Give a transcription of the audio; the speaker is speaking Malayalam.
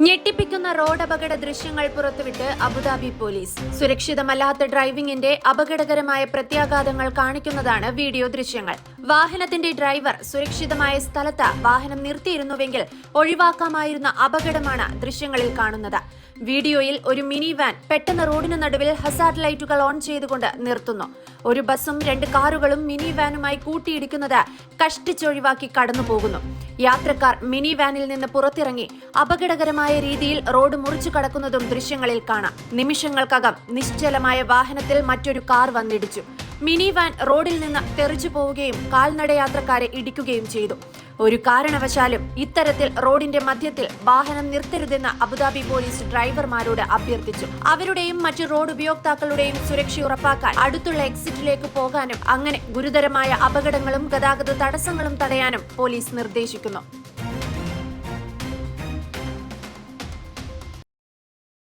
ഞെട്ടിപ്പിക്കുന്ന റോഡ് അപകട ദൃശ്യങ്ങൾ പുറത്തുവിട്ട് അബുദാബി പോലീസ്. സുരക്ഷിതമല്ലാത്ത ഡ്രൈവിംഗിന്റെ അപകടകരമായ പ്രത്യാഘാതങ്ങൾ കാണിക്കുന്നതാണ് വീഡിയോ ദൃശ്യങ്ങൾ. വാഹനത്തിന്റെ ഡ്രൈവർ സുരക്ഷിതമായ സ്ഥലത്ത് വാഹനം നിർത്തിയിരുന്നുവെങ്കിൽ ഒഴിവാക്കാമായിരുന്ന അപകടമാണ് ദൃശ്യങ്ങളിൽ കാണുന്നത്. വീഡിയോയിൽ ഒരു മിനി വാൻ പെട്ടെന്ന് റോഡിന് നടുവിൽ ഹസാർഡ് ലൈറ്റുകൾ ഓൺ ചെയ്തുകൊണ്ട് നിർത്തുന്നു. ഒരു ബസും 2 കാറുകളും മിനി വാനുമായി കൂട്ടിയിടിക്കുന്നത് കഷ്ടിച്ചൊഴിവാക്കി കടന്നുപോകുന്നു. യാത്രക്കാർ മിനി വാനിൽ നിന്ന് പുറത്തിറങ്ങി അപകടകരമായ രീതിയിൽ റോഡ് മുറിച്ചു കടക്കുന്നതും ദൃശ്യങ്ങളിൽ കാണാം. നിമിഷങ്ങൾക്കകം നിശ്ചലമായ വാഹനത്തിൽ മറ്റൊരു കാർ വന്നിടിച്ചു. മിനി വാൻ റോഡിൽ നിന്ന് തെറിച്ചു പോവുകയും കാൽനടയാത്രക്കാരെ ഇടിക്കുകയും ചെയ്തു. ഒരു കാരണവശാലും ഇത്തരത്തിൽ റോഡിന്റെ മധ്യത്തിൽ വാഹനം നിർത്തരുതെന്ന് അബുദാബി പോലീസ് ഡ്രൈവർമാരോട് അഭ്യർത്ഥിച്ചു. അവരുടെയും മറ്റു റോഡ് ഉപയോക്താക്കളുടെയും സുരക്ഷ ഉറപ്പാക്കാൻ അടുത്തുള്ള എക്സിറ്റിലേക്ക് പോകാനും അങ്ങനെ ഗുരുതരമായ അപകടങ്ങളും ഗതാഗത തടസ്സങ്ങളും തടയാനും പോലീസ് നിർദ്ദേശിക്കുന്നു.